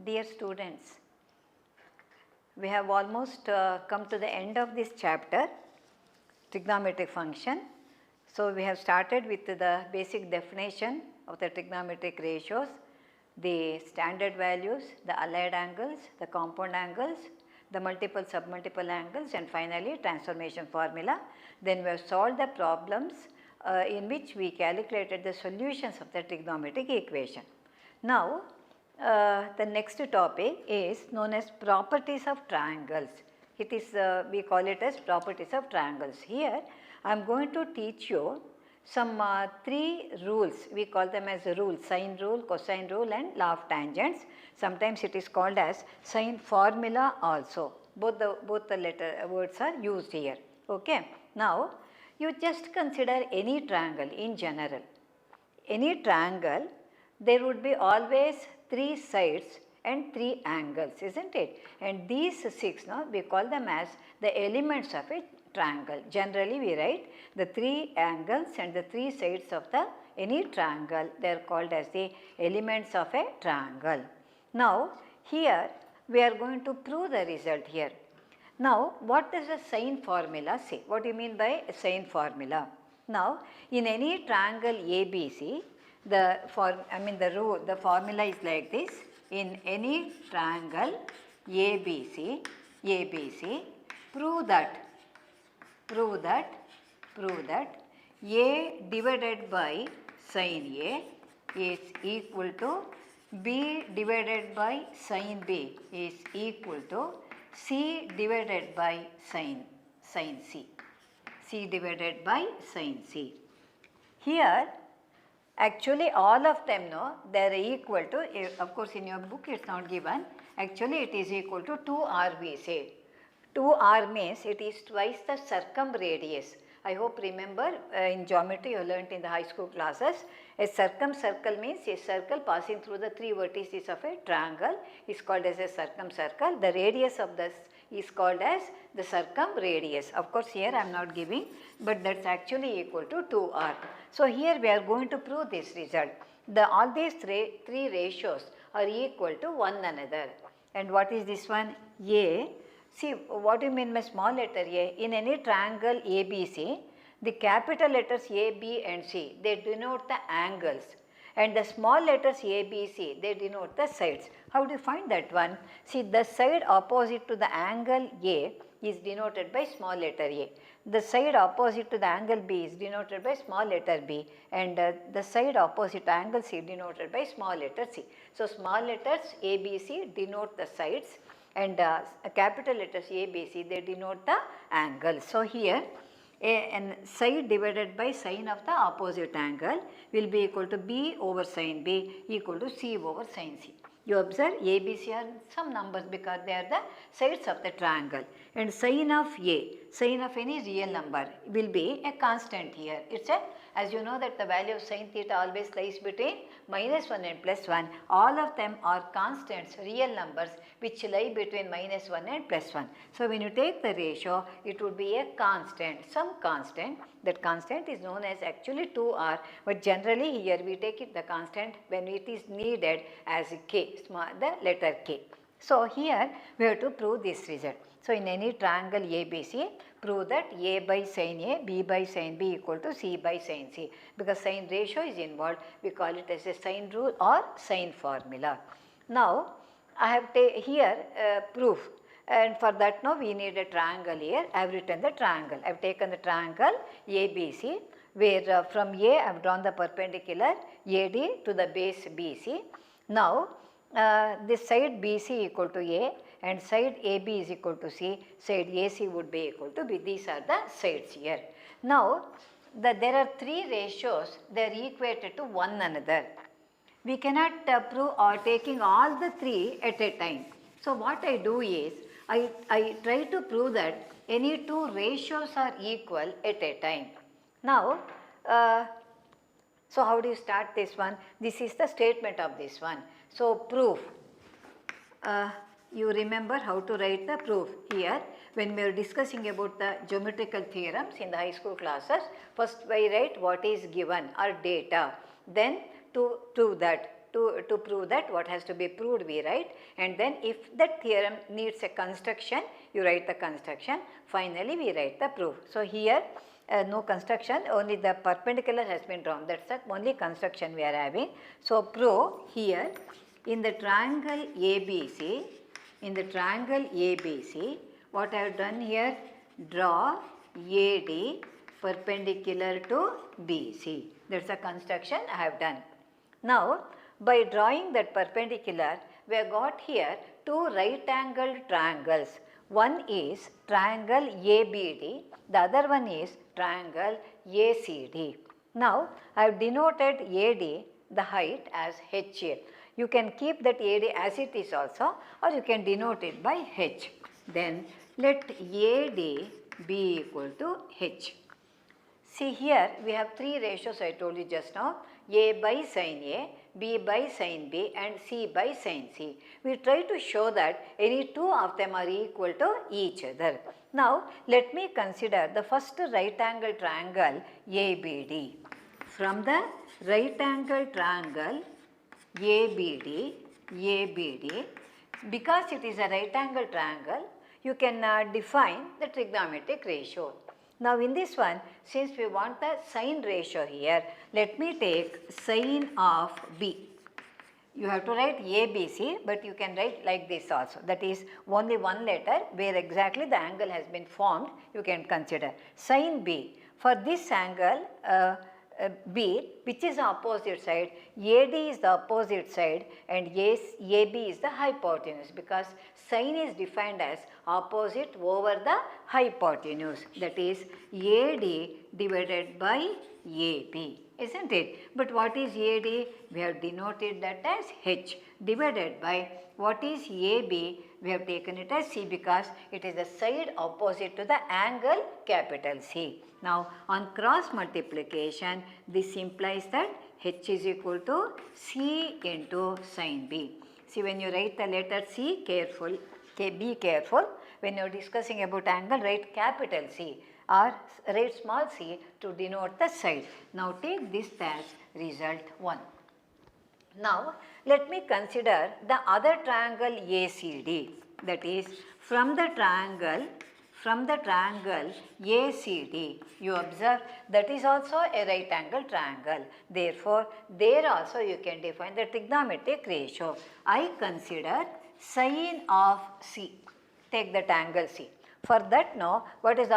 Dear students, we have almost come to the end of this chapter, trigonometric function. So, we have started with the basic definition of the trigonometric ratios, the standard values, the allied angles, the compound angles, the multiple submultiple angles, and finally transformation formula. Then we have solved the problems in which we calculated the solutions of the trigonometric equation. Now, the next topic is known as properties of triangles. It is we call it as properties of triangles. Here I am going to teach you some 3 rules. We call them as rules: sine rule, cosine rule, and law of tangents. Sometimes it is called as sine formula also. Both the words are used here. Okay. Now you just consider any triangle in general. Any triangle, there would be always 3 sides and 3 angles, isn't it? And these 6 now we call them as the elements of a triangle. Generally we write the 3 angles and the 3 sides of the any triangle, they are called as the elements of a triangle. Now here we are going to prove the result here. Now what does the sine formula say? What do you mean by sine formula? Now in any triangle ABC, the formula is like this: in any triangle ABC, prove that A divided by sin A is equal to B divided by sin B is equal to C divided by sin C. C divided by sin C. Here actually all of them they are equal to, of course in your book it is not given, actually it is equal to 2r we say. 2r means it is twice the circumradius. I hope remember in geometry you learnt in the high school classes, a circumcircle means a circle passing through the 3 vertices of a triangle is called as a circumcircle. The radius of this is called as the circumradius. Of course here I am not giving, but that is actually equal to 2r. So here we are going to prove this result. All these three ratios are equal to one another. And what is this one? A. See what do you mean by small letter A? In any triangle ABC, the capital letters A, B and C, they denote the angles, and the small letters A, B, C, they denote the sides. How do you find that one? See, the side opposite to the angle A is denoted by small letter A. The side opposite to the angle B is denoted by small letter B, and the side opposite to angle C denoted by small letter C. So, small letters A, B, C denote the sides, and capital letters A, B, C, they denote the angles. So, here and side divided by sine of the opposite angle will be equal to B over sin B equal to C over sin C. You observe A, B, C are some numbers because they are the sides of the triangle, and sine of A, sine of any real number will be a constant here. It's a, as you know that the value of sin theta always lies between -1 and +1. All of them are constants, real numbers which lie between -1 and +1. So when you take the ratio, it would be a constant, some constant. That constant is known as actually 2r, but generally here we take it the constant when it is needed as k, the letter k. So here we have to prove this result. So in any triangle ABC, prove that A by sin A, B by sin B equal to C by sin C. Because sine ratio is involved, we call it as a sine rule or sine formula. Now I have here proof, and for that now we need a triangle here. I have written the triangle. I have taken the triangle ABC, where from A I have drawn the perpendicular AD to the base BC. Now this side BC equal to A and side AB is equal to C, side AC would be equal to B. These are the sides here. Now there are 3 ratios, they are equated to one another. We cannot prove or taking all the 3 at a time. So what I do is, I try to prove that any 2 ratios are equal at a time. Now, so how do you start this one? This is the statement of this one. So proof, you remember how to write the proof here. When we are discussing about the geometrical theorems in the high school classes, first we write what is given or data, then to prove that to prove that what has to be proved we write, and then if that theorem needs a construction, you write the construction, finally we write the proof. So here no construction, only the perpendicular has been drawn, that's the only construction we are having. So prove here in the triangle ABC, what I have done here, draw AD perpendicular to BC. That's the construction I have done. Now, by drawing that perpendicular, we have got here two right angled triangles. One is triangle ABD, the other one is triangle ACD. Now, I have denoted AD, the height, as H here. You can keep that AD as it is also, or you can denote it by H. Then let AD be equal to H. See here we have three ratios I told you just now, A by sin A, B by sin B and C by sin C. We try to show that any two of them are equal to each other. Now let me consider the first right angle triangle ABD. From the right angle triangle ABD, because it is a right angle triangle, you can define the trigonometric ratio. Now in this one, since we want the sine ratio here, let me take sine of B. You have to write ABC, but you can write like this also. That is only one letter where exactly the angle has been formed, you can consider. Sine B. For this angle B, which is the opposite side, AD is the opposite side and AB is the hypotenuse, because sine is defined as opposite over the hypotenuse, that is AD divided by AB, isn't it? But what is AD? We have denoted that as H, divided by what is AB? We have taken it as C because it is the side opposite to the angle capital C. Now on cross multiplication, this implies that H is equal to C into sin B. See, when you write the letter C, be careful. When you are discussing about angle, write capital C or write small c to denote the side. Now take this as result 1. Now let me consider the other triangle ACD, that is from the triangle ACD, you observe that is also a right angle triangle. Therefore, there also you can define the trigonometric ratio. I consider sine of C. Take that angle C. For that now, what is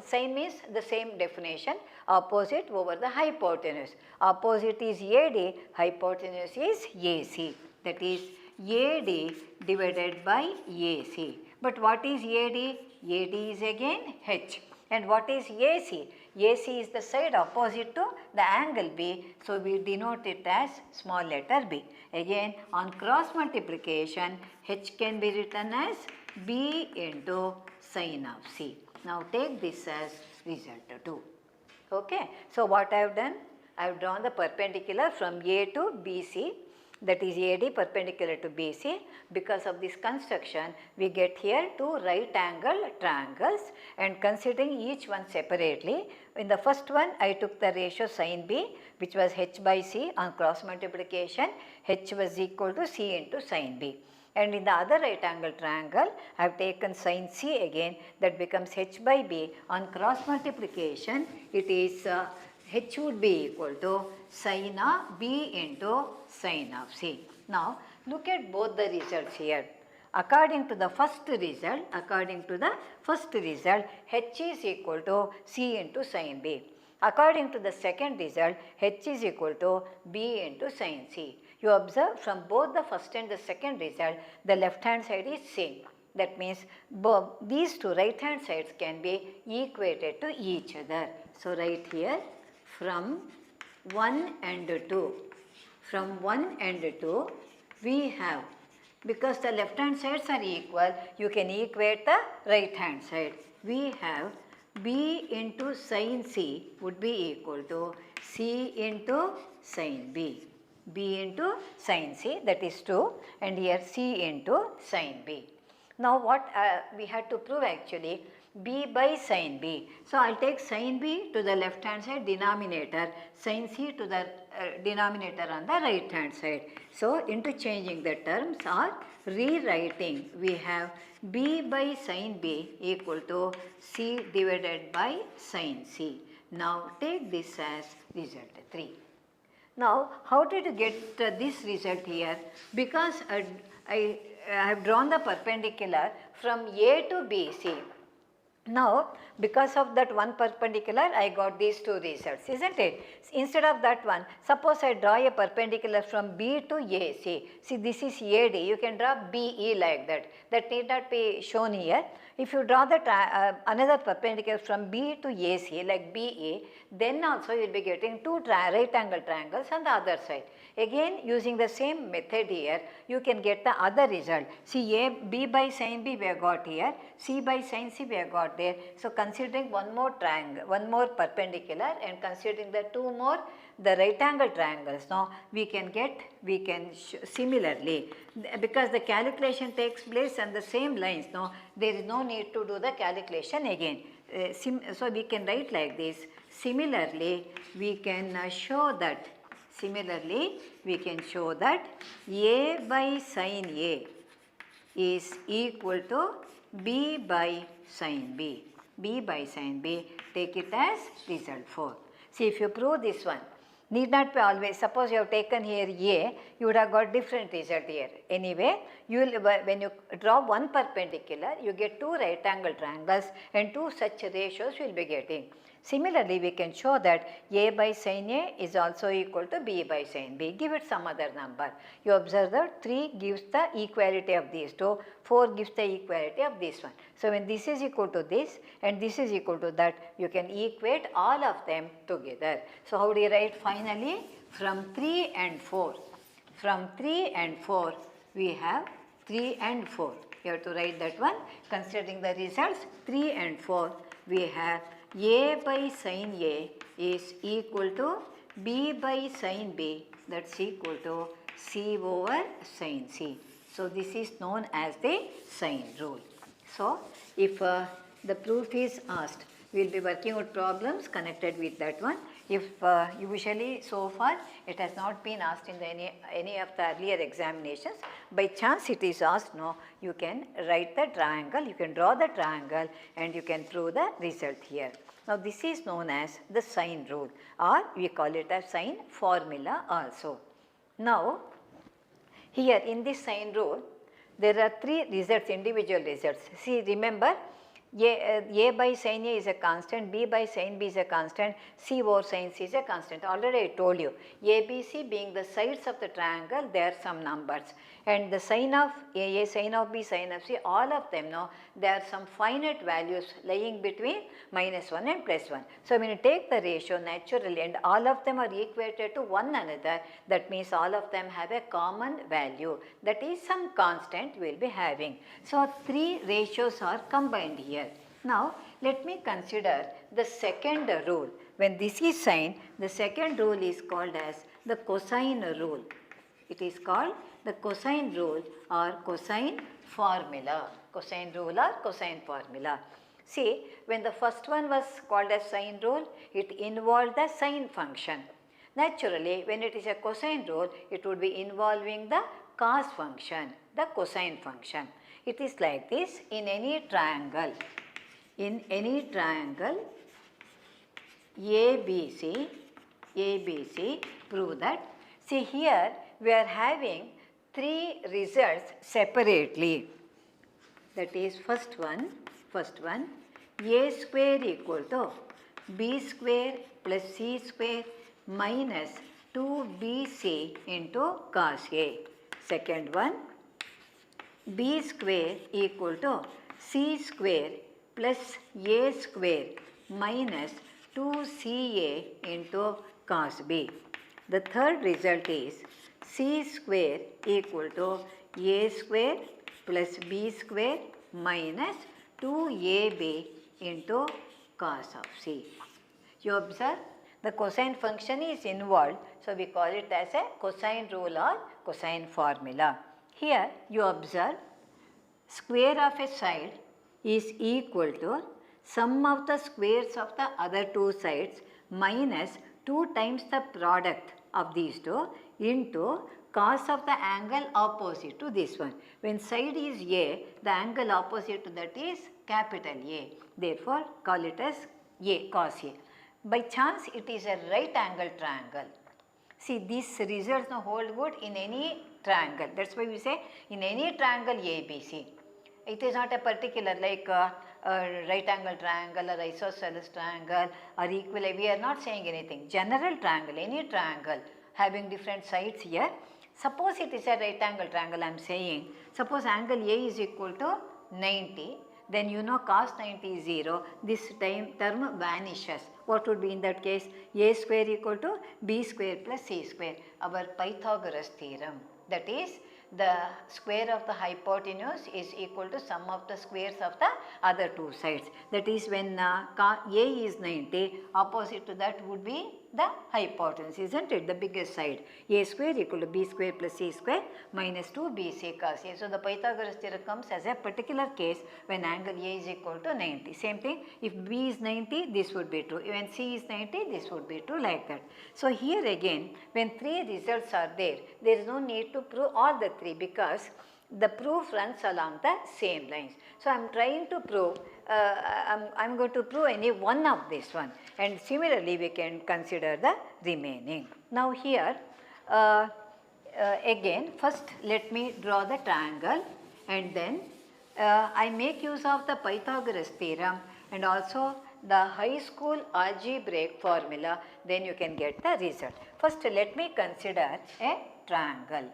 sine means the same definition, opposite over the hypotenuse. Opposite is AD, hypotenuse is AC. That is AD divided by AC. But what is AD? AD is again H. And what is AC? AC is the side opposite to the angle B. So we denote it as small letter b. Again on cross multiplication, H can be written as B into sine of C. Now take this as result 2. Okay. So what I have done? I have drawn the perpendicular from A to BC, that is AD perpendicular to BC. Because of this construction, we get here two right angle triangles, and considering each one separately, in the first one I took the ratio sin B, which was H by C. On cross multiplication, H was equal to C into sin B. And in the other right angle triangle, I have taken sin C again, that becomes H by B. On cross multiplication, it is H would be equal to sin of B into sin of C. Now look at both the results here. According to the first result, H is equal to C into sin B. According to the second result, H is equal to B into sin C. You observe from both the first and the second result, the left hand side is same. That means these two right hand sides can be equated to each other. So right here, from 1 and 2, we have, because the left hand sides are equal, you can equate the right hand side. We have B into sin C would be equal to C into sin B. B into sin C, that is 2, and here C into sin B. Now what we had to prove actually, b by sin b. So, I will take sin b to the left hand side denominator, sin c to the denominator on the right hand side. So, interchanging the terms or rewriting, we have b by sin b equal to c divided by sin c. Now, take this as result 3. Now, how did you get this result here? Because I have drawn the perpendicular from A to BC. Now, because of that one perpendicular, I got these two results, isn't it? Instead of that one, suppose I draw a perpendicular from B to AC. See, this is AD. You can draw BE like that. That need not be shown here. If you draw the another perpendicular from B to AC like BE, then also you will be getting two right angle triangles on the other side. Again, using the same method here, you can get the other result. See, B by sin B we have got here, C by sin C we have got there. So, considering one more triangle, one more perpendicular, and considering the two more the right angle triangles, now we can similarly, because the calculation takes place on the same lines, now there is no need to do the calculation again. So, we can write like this. Similarly, we can show that A by sin A is equal to B by sin B. B by sin B, take it as result 4. See, if you prove this one, need not be always, suppose you have taken here A, you would have got different result here. Anyway, you will, when you draw one perpendicular, you get two right angle triangles and two such ratios you will be getting. Similarly, we can show that A by sin A is also equal to B by sin B. Give it some other number. You observe that 3 gives the equality of these two, 4 gives the equality of this one. So, when this is equal to this and this is equal to that, you can equate all of them together. So, how do you write finally? From 3 and 4. From 3 and 4, we have 3 and 4. You have to write that one. Considering the results, 3 and 4, we have A by sin A is equal to B by sin B, that's equal to C over sin C. So, this is known as the sin rule. So, if the proof is asked, we will be working out problems connected with that one. If usually so far it has not been asked in any of the earlier examinations, by chance it is asked, no, you can write the triangle, you can draw the triangle and you can prove the result here. Now, this is known as the sin rule, or we call it as sin formula also. Now, here in this sin rule, there are 3 results, individual results. See, remember, A by sin A is a constant, B by sin B is a constant, C over sin C is a constant. Already I told you, A, B, C being the sides of the triangle, there are some numbers. And the sin of A, sin of B, sin of C, all of them now, there are some finite values lying between -1 and +1. So, when you take the ratio naturally and all of them are equated to one another, that means all of them have a common value. That is some constant we will be having. So, 3 ratios are combined here. Now, let me consider the second rule. When this is sin, the second rule is called as the cosine rule. It is called the cosine rule or cosine formula. Cosine rule or cosine formula. See, when the first one was called as sine rule, it involved the sine function. Naturally, when it is a cosine rule, it would be involving the cos function, the cosine function. It is like this in any triangle. In any triangle ABC, prove that. See, here we are having 3 results separately. That is first one, A square equal to B square plus C square minus 2BC into cos A. Second one, B square equal to C square plus A square minus 2CA into cos B. The third result is C square equal to A square plus B square minus 2AB into cos of C. You observe the cosine function is involved, so we call it as a cosine rule or cosine formula. Here you observe square of a side is equal to sum of the squares of the other two sides minus 2 times the product of these two into cos of the angle opposite to this one. When side is A, the angle opposite to that is capital A. Therefore, call it as A, cos A. By chance, it is a right angle triangle. See, these results now hold good in any triangle. That's why we say in any triangle ABC. It is not a particular like a right angle triangle or isosceles triangle or equilateral. We are not saying anything. General triangle, any triangle having different sides here. Suppose it is a right angle triangle, I am saying. Suppose angle A is equal to 90. Then you know cos 90 is 0. This term vanishes. What would be in that case? A square equal to B square plus C square. Our Pythagoras theorem. That is, the square of the hypotenuse is equal to sum of the squares of the other two sides. That is, when A is 90, opposite to that would be the hypotenuse, isn't it? The biggest side. A square equal to B square plus C square minus 2BC cos A. So, the Pythagoras theorem comes as a particular case when angle A is equal to 90. Same thing, if B is 90, this would be true. When C is 90, this would be true, like that. So, here again, when 3 results are there is no need to prove all the 3 because the proof runs along the same lines. So, I am trying to prove, I am going to prove any one of this one, and similarly we can consider the remaining. Now, here again, first let me draw the triangle, and then I make use of the Pythagoras theorem and also the high school algebraic formula, then you can get the result. First, let me consider a triangle.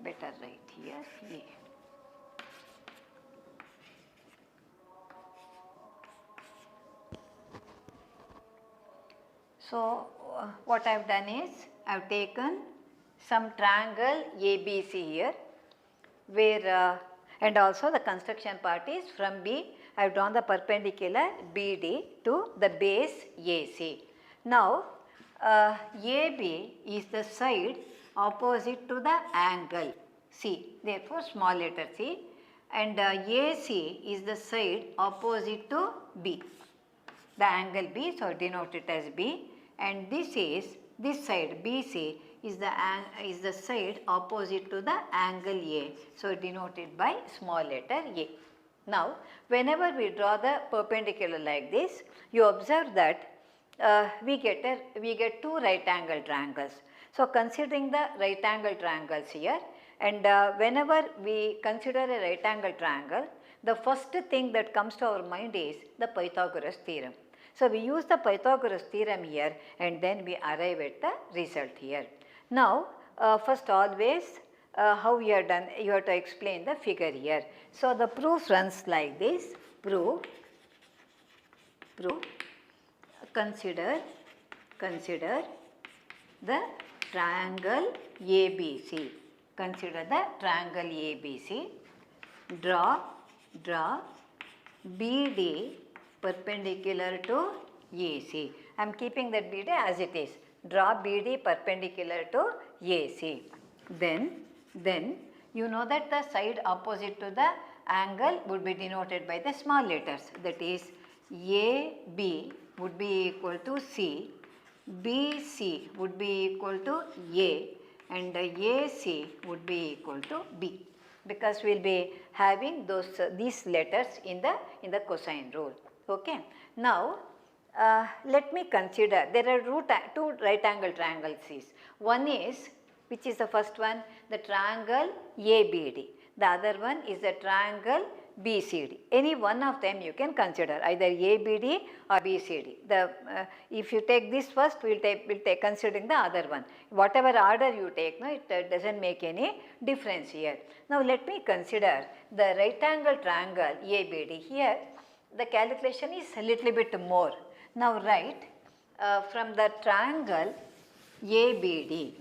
Better write here A. So, what I have done is, I have taken some triangle ABC here, where and also the construction part is from B, I have drawn the perpendicular BD to the base AC. Now, AB is the side opposite to the angle C, therefore small letter c, and AC is the side opposite to B, the angle B, so denote it as B, and this side BC is the side opposite to the angle A, so denoted by small letter A. Now, whenever we draw the perpendicular like this, you observe that we get two right angle triangles. So, considering the right angle triangles here, and whenever we consider a right angle triangle, the first thing that comes to our mind is the Pythagoras theorem. So, we use the Pythagoras theorem here and then we arrive at the result here. Now, first always how we are done, you have to explain the figure here. So, the proof runs like this, prove, consider the triangle ABC, consider the triangle ABC, draw BD perpendicular to AC. I am keeping that BD as it is, draw BD perpendicular to AC. Then you know that the side opposite to the angle would be denoted by the small letters, that is AB would be equal to C, BC would be equal to A, and AC would be equal to B, because we will be having these letters in the cosine rule. Okay. Now, let me consider, there are two right angle triangles. One is, which is the first one, the triangle ABD. The other one is the triangle BCD. Any one of them you can consider, either ABD or BCD. If you take this first, we'll take considering the other one. Whatever order you take, no, it doesn't make any difference here. Now, let me consider the right angle triangle ABD. Here, the calculation is a little bit more. Now, write from the triangle ABD.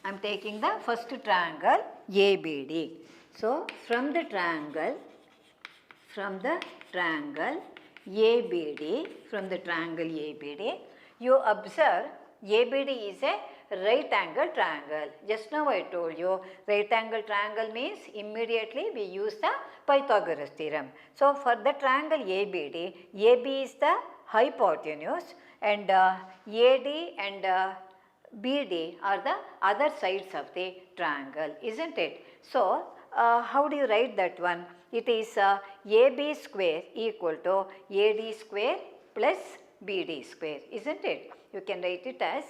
I am taking the first triangle ABD. So, from the triangle ABD, you observe ABD is a right angle triangle. Just now I told you right angle triangle means immediately we use the Pythagoras theorem. So, for the triangle ABD, AB is the hypotenuse and AD and BD are the other sides of the triangle, isn't it? So, how do you write that one? It is AB square equal to AD square plus BD square, isn't it? You can write it as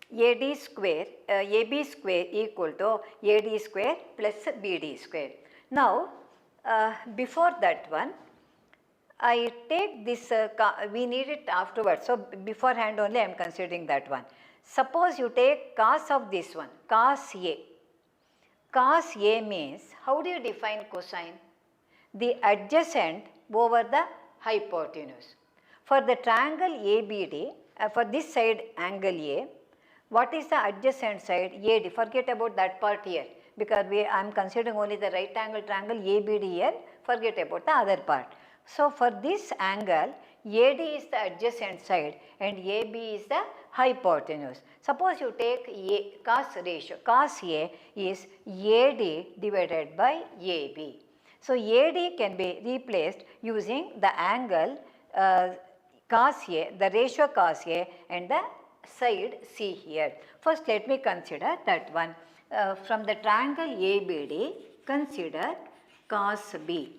AB square equal to AD square plus BD square. Now, before that one, I take this, we need it afterwards. So, beforehand only I am considering that one. Suppose you take cos of this one, cos A. Cos A means, how do you define cosine? The adjacent over the hypotenuse. For the triangle ABD, for this side angle A, what is the adjacent side? AD. Forget about that part here, because I am considering only the right angle triangle ABD here, forget about the other part. So, for this angle, AD is the adjacent side and AB is the hypotenuse. Suppose you take cos ratio, cos A is AD divided by AB. So, AD can be replaced using the angle cos A, the ratio cos A and the side C here. First, let me consider that one. From the triangle ABD, consider cos B.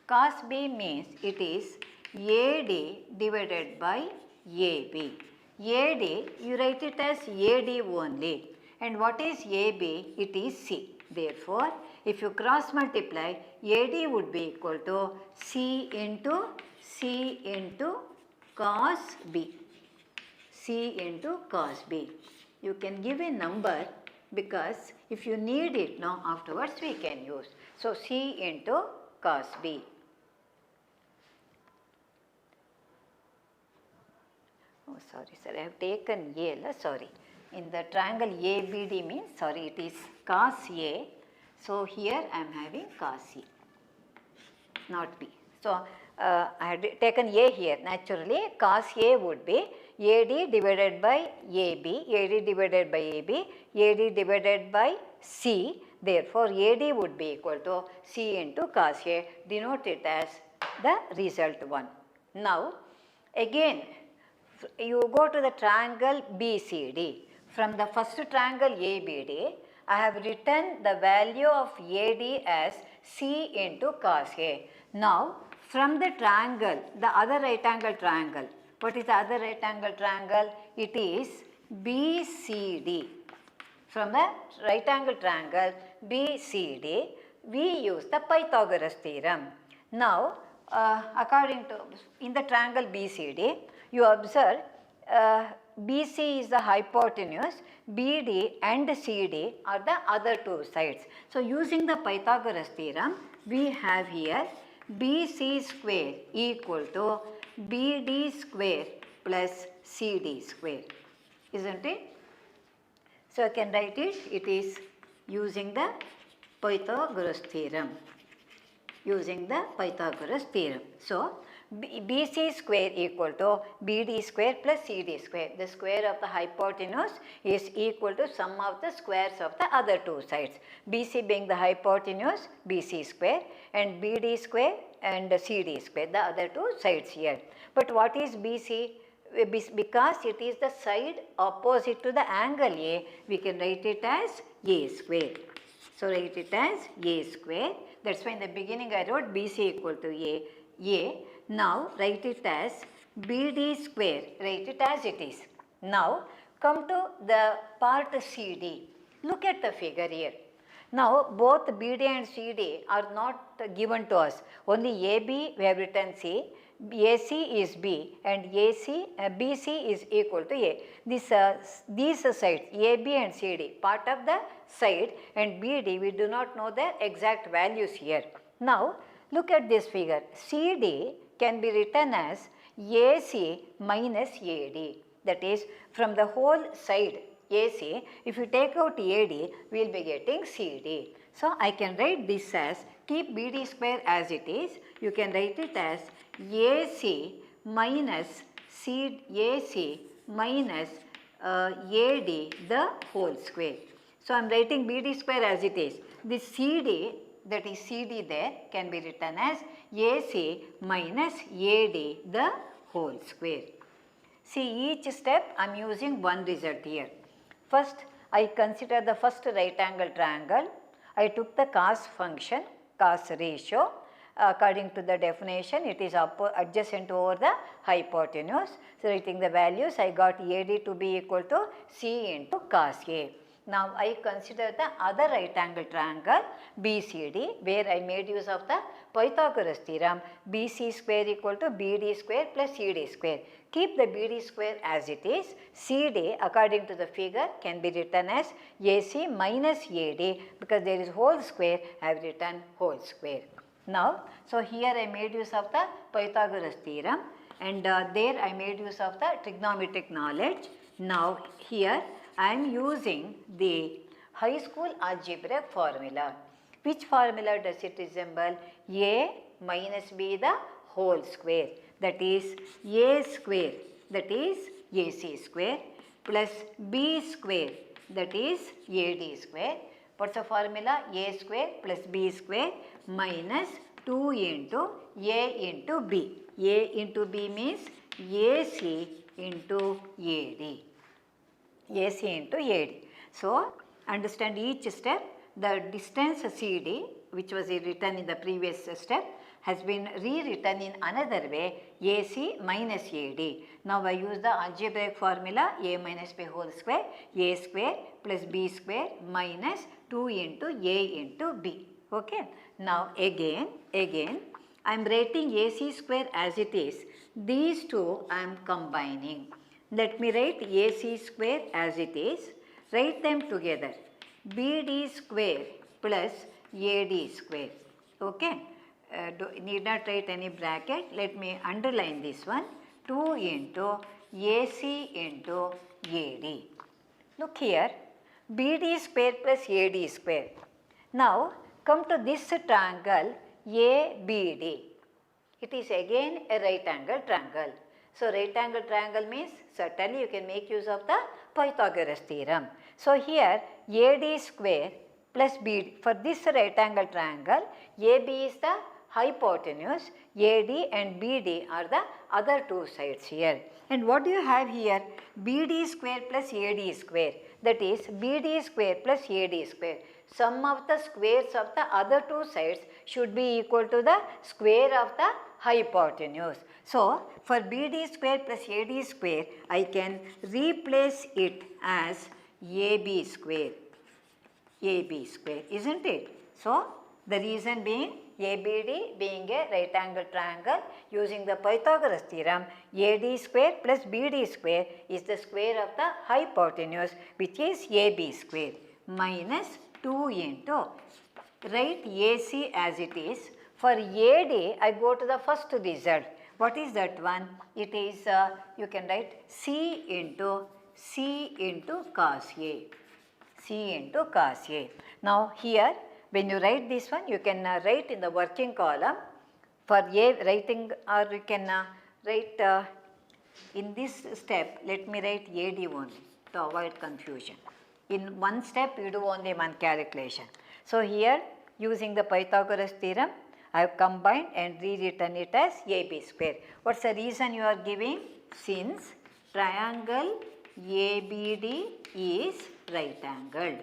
Cos B means it is AD divided by AB. AD, you write it as AD only. And what is AB? It is C. Therefore, if you cross multiply, AD would be equal to C into cos B. C into cos B. You can give a number because if you need it now afterwards we can use. So, C into cos B. Oh, sorry, sir, I have taken A, sorry. In the triangle ABD means, sorry, it is cos A. So, here I am having cos C, not B. So, I had taken A here. Naturally, cos A would be AD divided by AB, AD divided by AB, AD divided by C. Therefore, AD would be equal to C into cos A. Denote it as the result one. Now, again, you go to the triangle BCD. From the first triangle ABD, I have written the value of AD as C into cos A. Now, from the triangle, the other right angle triangle, what is the other right angle triangle? It is BCD. From the right angle triangle BCD, we use the Pythagoras theorem. Now, according to, in the triangle BCD, you observe BC is the hypotenuse, BD and CD are the other two sides. So, using the Pythagoras theorem, we have here BC square equal to BD square plus CD square, isn't it? So, I can write it, it is using the Pythagoras theorem, So, BC square equal to BD square plus CD square. The square of the hypotenuse is equal to sum of the squares of the other two sides. BC being the hypotenuse, BC square, and BD square and CD square, the other two sides here. But what is BC? Because it is the side opposite to the angle A, we can write it as A square. So, write it as A square. That's why in the beginning I wrote BC equal to A. Now, write it as BD square, write it as it is. Now, come to the part CD. Look at the figure here. Now, both BD and CD are not given to us. Only AB we have written C, AC is B and BC is equal to A. These sides AB and CD, part of the side, and BD we do not know the exact values here. Now, look at this figure. CD can be written as AC minus AD. That is, from the whole side AC, if you take out AD, we will be getting CD. So, I can write this as, keep BD square as it is, you can write it as AC minus AC minus AD the whole square. So, I am writing BD square as it is. This CD, that is CD there, can be written as AC minus AD the whole square. See, each step I am using one result here. First, I consider the first right angle triangle. I took the cos function, cos ratio. According to the definition, it is adjacent over the hypotenuse. So, writing the values, I got AD to be equal to C into cos A. Now, I consider the other right angle triangle BCD, where I made use of the Pythagoras theorem, BC square equal to BD square plus CD square. Keep the BD square as it is. CD, according to the figure, can be written as AC minus AD, because there is whole square, I have written whole square. Now, so here I made use of the Pythagoras theorem, and there I made use of the trigonometric knowledge. Now, here I am using the high school algebraic formula. Which formula does it resemble? A minus B the whole square, that is A square, that is AC square, plus B square, that is AD square. What's the formula? A square plus B square minus 2 into A into B. A into B means AC into AD. AC into AD. So, understand each step, the distance CD, which was written in the previous step, has been rewritten in another way, AC minus AD. Now, I use the algebraic formula A minus B whole square, A square plus B square minus 2 into A into B. Okay. Now, again, I am writing AC square as it is. These two I am combining. Let me write AC square as it is. Write them together. BD square plus AD square. Okay. Need not write any bracket. Let me underline this one. 2 into AC into AD. Look here. BD square plus AD square. Now, come to this triangle ABD. It is again a right angle triangle. So, right angle triangle means certainly you can make use of the Pythagoras theorem. So, here AD square plus BD, for this right angle triangle, AB is the hypotenuse, AD and BD are the other two sides here. And what do you have here? BD square plus AD square, that is BD square plus AD square. Sum of the squares of the other two sides should be equal to the square of the hypotenuse. So, for BD square plus AD square, I can replace it as AB square, isn't it? So, the reason being ABD being a right angle triangle, using the Pythagoras theorem, AD square plus BD square is the square of the hypotenuse, which is AB square, minus 2 into, write AC as it is. For AD, I go to the first result. What is that one? It is, you can write C into cos A. C into cos A. Now, here, when you write this one, you can write in the working column for A writing, or you can write in this step, let me write AD only to avoid confusion. In one step, you do only one calculation. So, here using the Pythagoras theorem, I have combined and rewritten it as AB square. What's the reason you are giving? Since triangle ABD is right angled.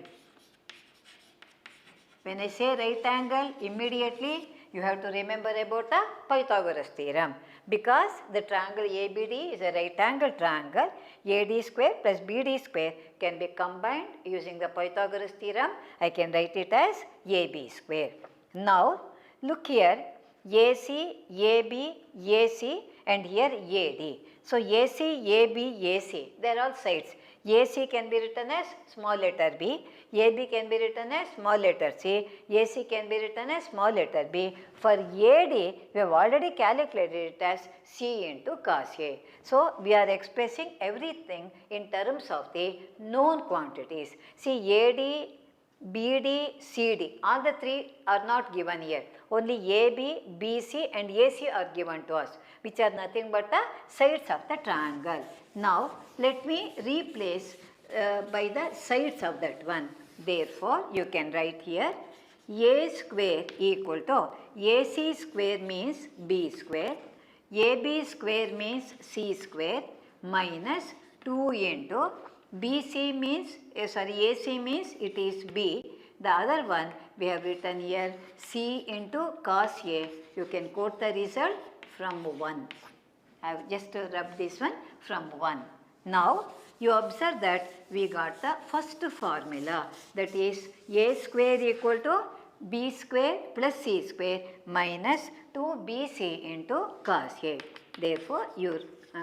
When I say right angle, immediately you have to remember about the Pythagoras theorem. Because the triangle ABD is a right angle triangle, AD square plus BD square can be combined using the Pythagoras theorem. I can write it as AB square. Now, look here, AC, AB, AC and here AD. So, AC, AB, AC, they are all sides. AC can be written as small letter b, AB can be written as small letter c, AC can be written as small letter b. For AD, we have already calculated it as C into cos A. So, we are expressing everything in terms of the known quantities. See, AD, BD, CD, all the three are not given here. Only AB, BC and AC are given to us, which are nothing but the sides of the triangle. Now, let me replace by the sides of that one. Therefore, you can write here A square equal to AC square means B square, AB square means C square minus 2 into BC means, AC means it is B. The other one we have written here C into cos A. You can quote the result from 1. I have just rubbed this one from 1. Now, you observe that we got the first formula, that is A square equal to B square plus C square minus 2BC into cos A. Therefore, you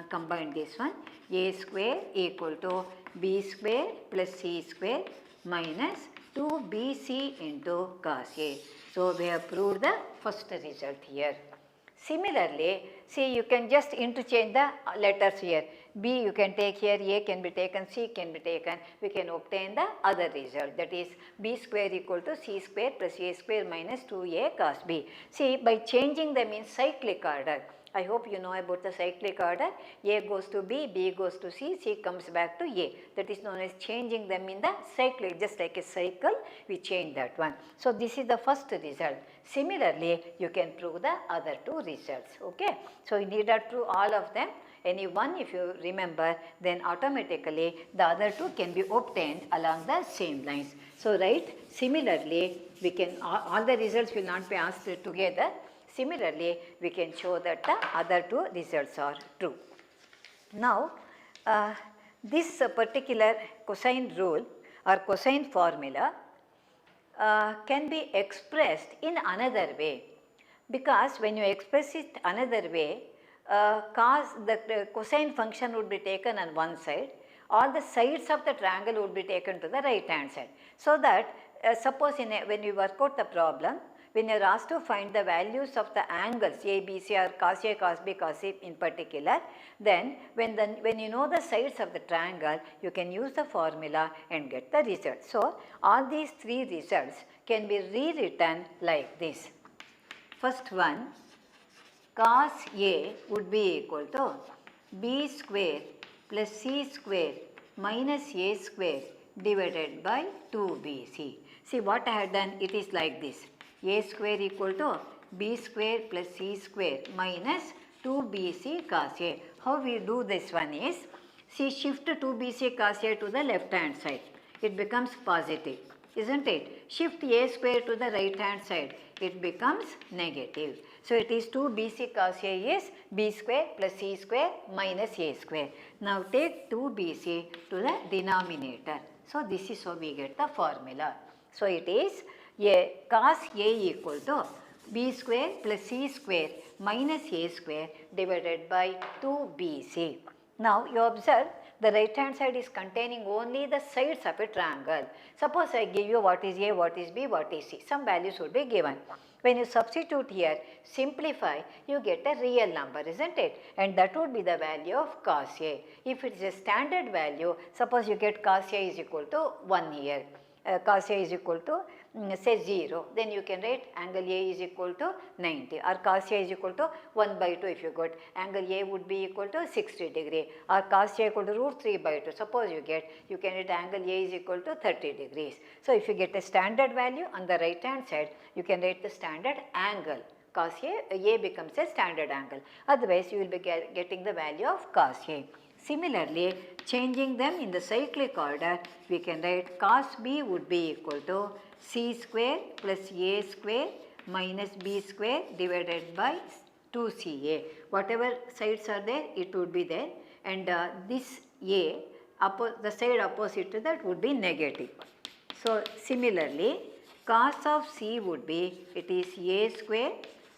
combine this one, A square equal to B square plus C square minus 2BC into cos A. So, we have proved the first result here. Similarly, see, you can just interchange the letters here. B you can take here, A can be taken, C can be taken. We can obtain the other result, that is B square equal to C square plus A square minus 2A cos B. See, by changing them in cyclic order, I hope you know about the cyclic order. A goes to B, B goes to C, C comes back to A. That is known as changing them in the cyclic, just like a cycle, we change that one. So, this is the first result. Similarly, you can prove the other two results, okay. So, you need not prove all of them. Any one if you remember, then automatically the other two can be obtained along the same lines. So, right, similarly, we can, all the results will not be asked together. Similarly, we can show that the other two results are true. Now, this particular cosine rule or cosine formula can be expressed in another way, because when you express it another way, the cosine function would be taken on one side, all the sides of the triangle would be taken to the right hand side. So that suppose when you work out the problem, when you are asked to find the values of the angles A, B, C or cos A, cos B, cos C in particular, then when you know the sides of the triangle, you can use the formula and get the result. So, all these three results can be rewritten like this. First one, cos A would be equal to B square plus C square minus A square divided by 2BC. See what I have done, it is like this. A square equal to B square plus C square minus 2BC cos A. How we do this one is, see, shift 2BC cos A to the left hand side. It becomes positive, isn't it? Shift A square to the right hand side. It becomes negative. So, it is 2BC cos A is B square plus C square minus A square. Now, take 2BC to the denominator. So, this is how we get the formula. So, it is cos A equal to B square plus C square minus A square divided by 2BC. Now, you observe the right hand side is containing only the sides of a triangle. Suppose I give you what is A, what is B, what is C. Some values would be given. When you substitute here, simplify, you get a real number, isn't it? And that would be the value of cos A. If it is a standard value, suppose you get cos A is equal to 1 here. Cos A is equal to say 0, then you can write angle A is equal to 90, or cos A is equal to 1 by 2 if you got angle A would be equal to 60 degree, or cos A equal to root 3 by 2. Suppose you can write angle A is equal to 30 degrees. So, if you get a standard value on the right hand side, you can write the standard angle. Cos A becomes a standard angle, otherwise you will be getting the value of cos A. Similarly, changing them in the cyclic order, we can write cos B would be equal to C square plus A square minus B square divided by 2CA. Whatever sides are there, it would be there, and this A, the side opposite to that would be negative. So, similarly, cos of C would be, it is A square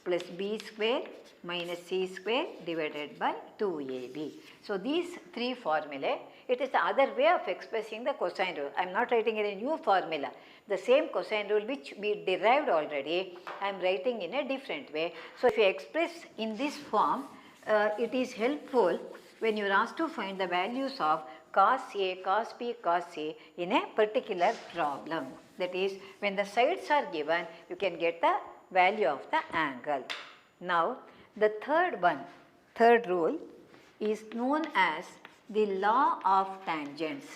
plus b square minus c square divided by 2ab. So these three formulae, it is the other way of expressing the cosine rule. I am not writing in a new formula. The same cosine rule which we derived already, I am writing in a different way. So if you express in this form, it is helpful when you are asked to find the values of cos A, cos B, cos C in a particular problem. That is, when the sides are given, you can get the value of the angle. Now, the third rule is known as the law of tangents.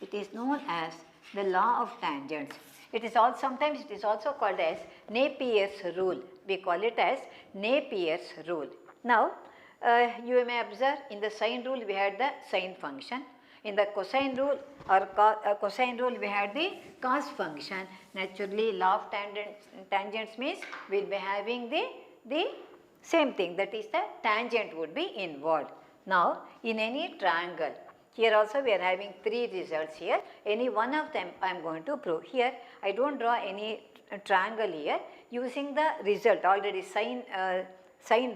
It is known as the law of tangents. It is all, sometimes it is also called as Napier's rule. We call it as Napier's rule. Now, you may observe in the sine rule we had the sine function. In the cosine rule or cosine rule we had the cos function. Naturally, law of tangents means we will be having the same thing, that is the tangent would be involved. Now, in any triangle, here also we are having three results here. Any one of them I am going to prove. Here I do not draw any triangle here, using the result already sine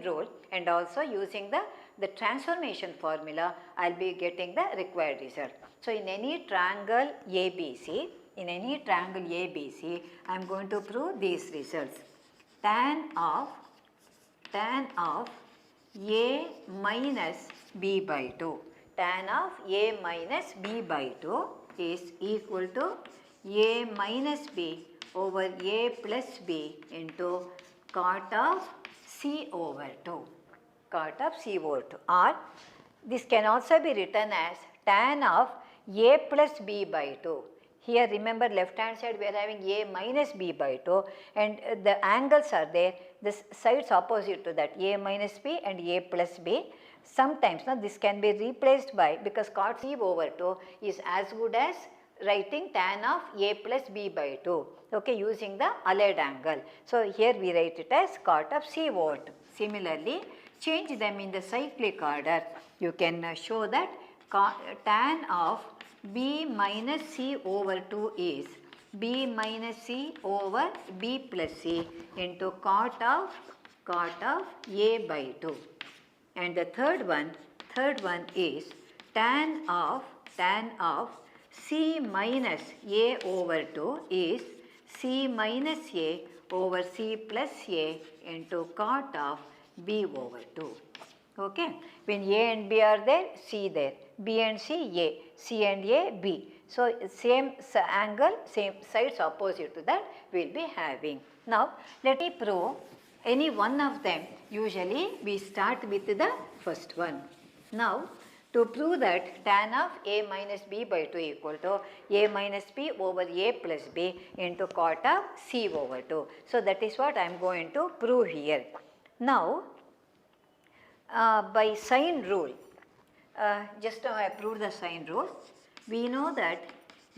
rule and also using the transformation formula, I will be getting the required result. So in any triangle ABC, I am going to prove these results. Tan of A minus B by 2. Tan of A minus B by 2 is equal to A minus B over A plus B into cot of C over 2. Cot of C over 2, or this can also be written as tan of A plus B by 2. Here remember, left hand side we are having A minus B by 2 and the angles are there, the sides opposite to that, A minus B and A plus B. Sometimes now this can be replaced by, because cot C over 2 is as good as writing tan of A plus B by 2, okay, using the allied angle. So here we write it as cot of C over 2. Similarly, change them in the cyclic order. You can show that tan of B minus C over 2 is B minus C over B plus C into cot of A by 2. And the third one is tan of C minus A over 2 is C minus A over C plus A into cot of B over 2. Okay. When A and B are there, C there. B and C, A. C and A, B. So, same angle, same sides opposite to that we will be having. Now, let me prove any one of them. Usually, we start with the first one. Now, to prove that tan of A minus B by 2 equal to A minus B over A plus B into cot of C over 2. So, that is what I am going to prove here. Now, by sine rule, just now I proved the sine rule. We know that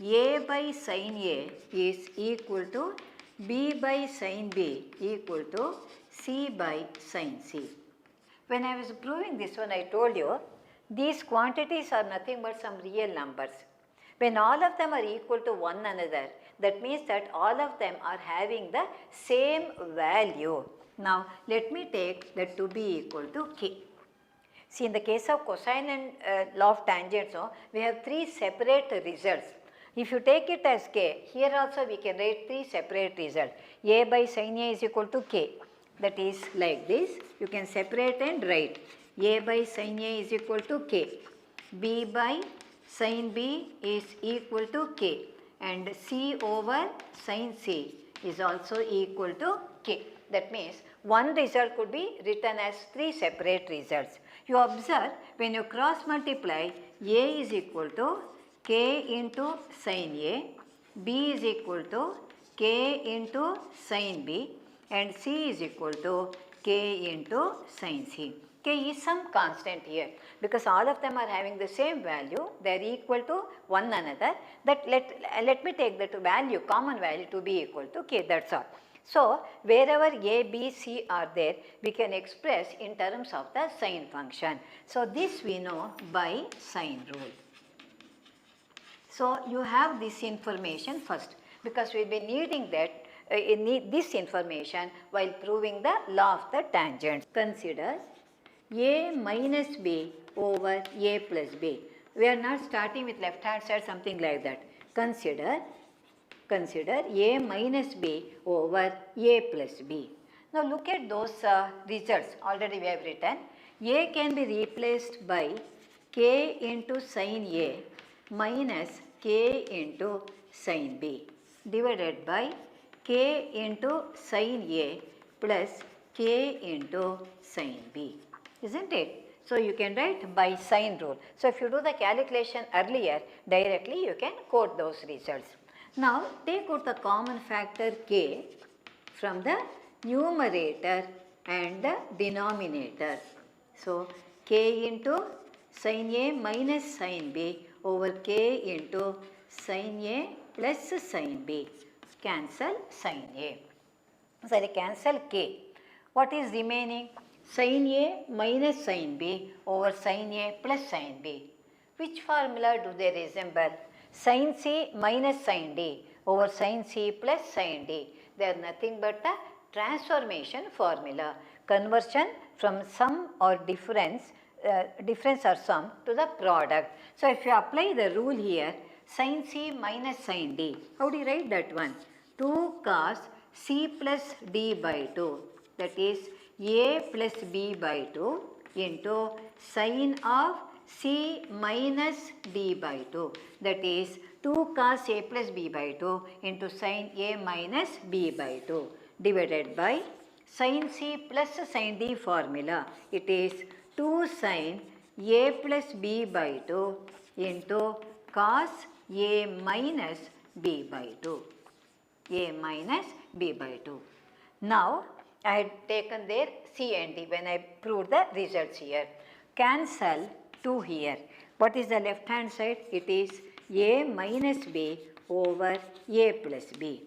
A by sine A is equal to B by sine B equal to C by sine C. When I was proving this one, I told you these quantities are nothing but some real numbers. When all of them are equal to one another, that means that all of them are having the same value. Now, let me take that to be equal to K. See, in the case of cosine and law of tangents, we have three separate results. If you take it as K, here also we can write three separate results. A by sin A is equal to K. That is like this. You can separate and write. A by sin A is equal to K. B by sin B is equal to K. And C over sin C is also equal to K. That means one result could be written as three separate results. You observe, when you cross multiply, A is equal to K into sin A, B is equal to K into sin B, and C is equal to K into sin C. K is some constant here, because all of them are having the same value, they are equal to one another. That let me take that value, common value, to be equal to K, that's all. So, wherever A, B, C are there, we can express in terms of the sine function. So, this we know by sine rule. So, you have this information first, because we will be needing that this information while proving the law of the tangents. Consider a minus b over a plus b. We are not starting with left hand side, something like that. Consider a minus b over a plus b. Now look at those results already we have written. A can be replaced by k into sin a minus k into sin b divided by k into sin a plus k into sin b, isn't it? So you can write by sine rule. So if you do the calculation earlier, directly you can quote those results. Now take out the common factor k from the numerator and the denominator. So k into sin a minus sin b over k into sin a plus sin b. Cancel sin a. Sorry, cancel k. What is remaining? Sin a minus sin b over sin a plus sin b. Which formula do they resemble? Sin c minus sin d over sin c plus sin d. They are nothing but a transformation formula. Conversion from sum or difference or sum to the product. So if you apply the rule here, sin c minus sin d, how do you write that one? 2 cos c plus d by 2, that is a plus b by 2 into sin of c minus d by 2, that is 2 cos a plus b by 2 into sin a minus b by 2 divided by sin c plus sin d formula. It is 2 sin a plus b by 2 into cos a minus b by 2. A minus b by 2. Now I had taken their c and d when I proved the results here. Cancel 2 here. What is the left hand side? It is a minus b over a plus b.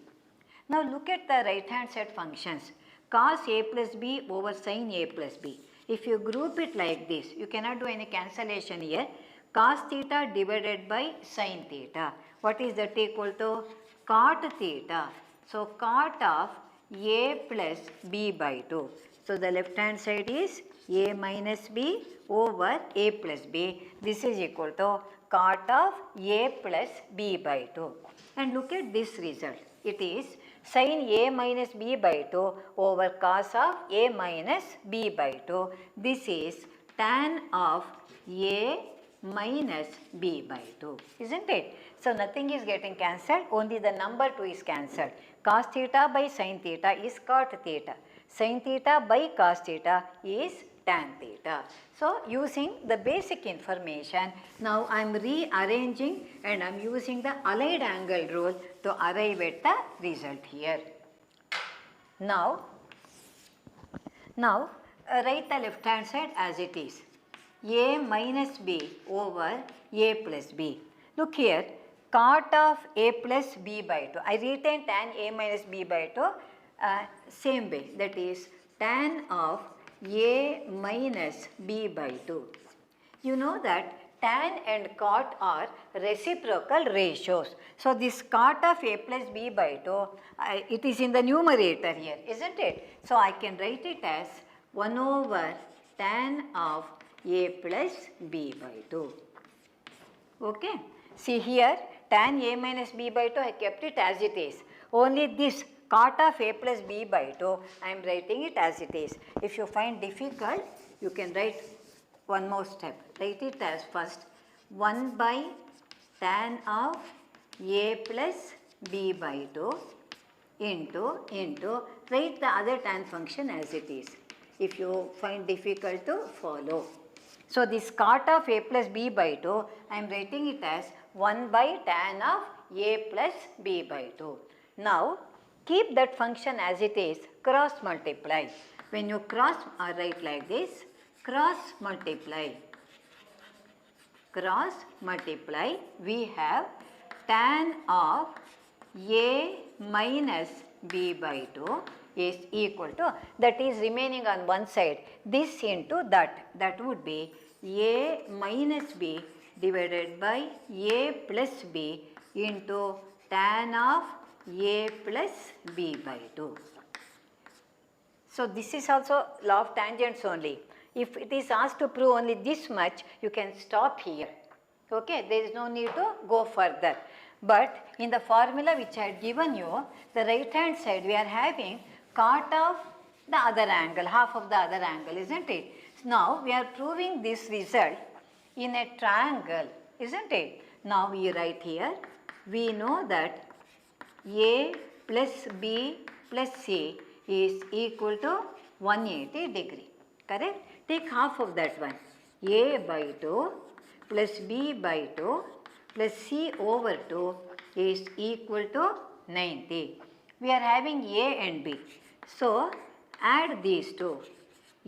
Now look at the right hand side functions. Cos a plus b over sin a plus b. If you group it like this, you cannot do any cancellation here. Cos theta divided by sin theta. What is that equal to? Cot theta. So cot of a plus b by 2. So the left hand side is a minus b over a plus b. This is equal to cot of a plus b by 2. And look at this result. It is sin a minus b by 2 over cos of a minus b by 2. This is tan of a minus b by 2, isn't it? So nothing is getting cancelled, only the number 2 is cancelled. Cos theta by sin theta is cot theta. Sin theta by cos theta is tan theta. So using the basic information, now I am rearranging and I am using the allied angle rule to arrive at the result here. Now write the left hand side as it is. A minus b over a plus b. Look here, cot of a plus b by 2. I retain tan a minus b by 2 same way, that is tan of a minus b by 2. You know that tan and cot are reciprocal ratios. So this cot of a plus b by 2, it is in the numerator here, isn't it? So I can write it as 1 over tan of a plus b by 2. Okay. See here, tan a minus b by 2, I kept it as it is. Only this cot of a plus b by 2, I am writing it as it is. If you find difficult, you can write one more step. Write it as first 1 by tan of a plus b by 2 into write the other tan function as it is. If you find difficult to follow. So this cot of a plus b by 2, I am writing it as 1 by tan of a plus b by 2. Now keep that function as it is, cross multiply. When you cross or write like this, cross multiply, we have tan of a minus b by 2 is equal to, that is remaining on one side, this into that would be a minus b divided by a plus b into tan of a plus b by 2. So this is also law of tangents only. If it is asked to prove only this much, you can stop here. Okay, there is no need to go further. But in the formula which I had given you, the right hand side we are having cot of the other angle, half of the other angle, isn't it? So now we are proving this result in a triangle, isn't it? Now we write here, we know that a plus b plus c is equal to 180 degree, correct? Take half of that one, a by 2 plus b by 2 plus c over 2 is equal to 90. We are having a and b. So, add these two.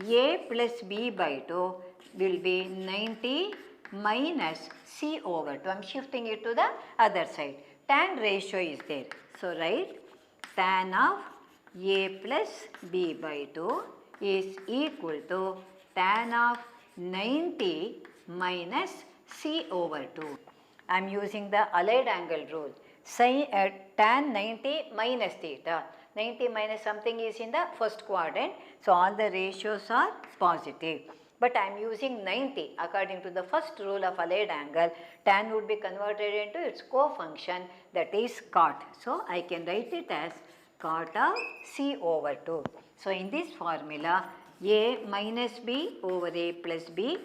A plus b by 2 will be 90 minus c over 2. I am shifting it to the other side. Tan ratio is there. So, write tan of a plus b by 2 is equal to tan of 90 minus c over 2. I am using the allied angle rule. Tan 90 minus theta. 90 minus something is in the first quadrant. So, all the ratios are positive. But I am using 90 according to the first rule of allied angle. Tan would be converted into its co-function, that is cot. So, I can write it as cot of c over 2. So, in this formula, a minus b over a plus b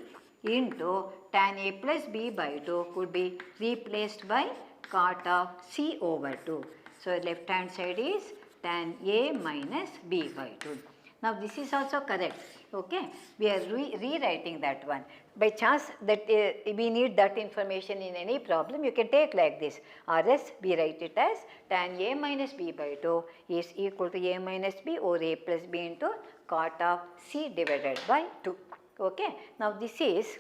into tan a plus b by 2 could be replaced by cot of c over 2. So, left hand side is tan a minus b by 2. Now, this is also correct. Okay, we are rewriting that one. By chance that we need that information in any problem, you can take like this, or else we write it as tan a minus b by 2 is equal to a minus b over a plus b into cot of c divided by 2. Okay, now this is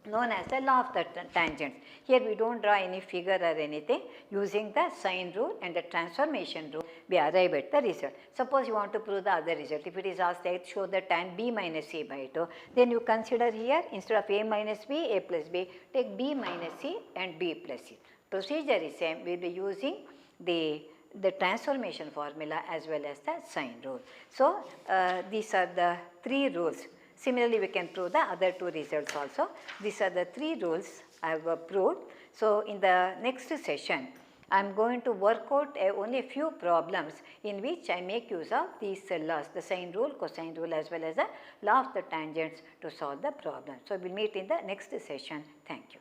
known as the law of the tangent. Here we don't draw any figure or anything. Using the sine rule and the transformation rule, we arrive at the result. Suppose you want to prove the other result. If it is asked to show the tan b minus c by 2, then you consider here instead of a minus b, a plus b, take b minus c and b plus c. Procedure is same. We will be using the transformation formula as well as the sine rule. So, these are the three rules. Similarly, we can prove the other two results also. These are the three rules I have proved. So, in the next session, I am going to work out only a few problems in which I make use of these laws, the sine rule, cosine rule as well as the law of the tangents to solve the problem. So, we will meet in the next session. Thank you.